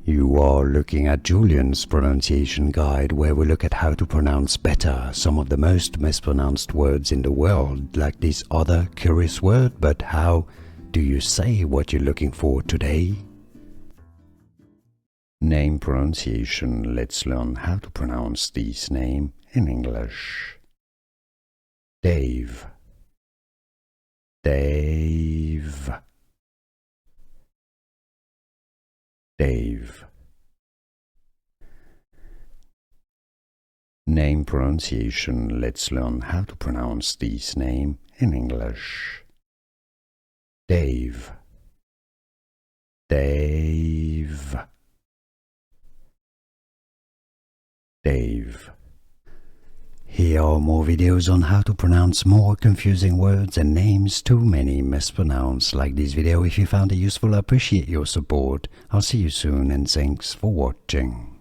You are looking at Julian's pronunciation guide, where we look at how to pronounce better some of the most mispronounced words in the world, like this other curious word. But how do you say what you're looking for today? Name pronunciation. Let's learn how to pronounce this name in English. Dave. Dave. Dave. Name pronunciation. Let's learn how to pronounce this name in English. Dave. Dave. Dave. Here are more videos on how to pronounce more confusing words and names too many mispronounced. Like this video if you found it useful. I appreciate your support. I'll see you soon and thanks for watching.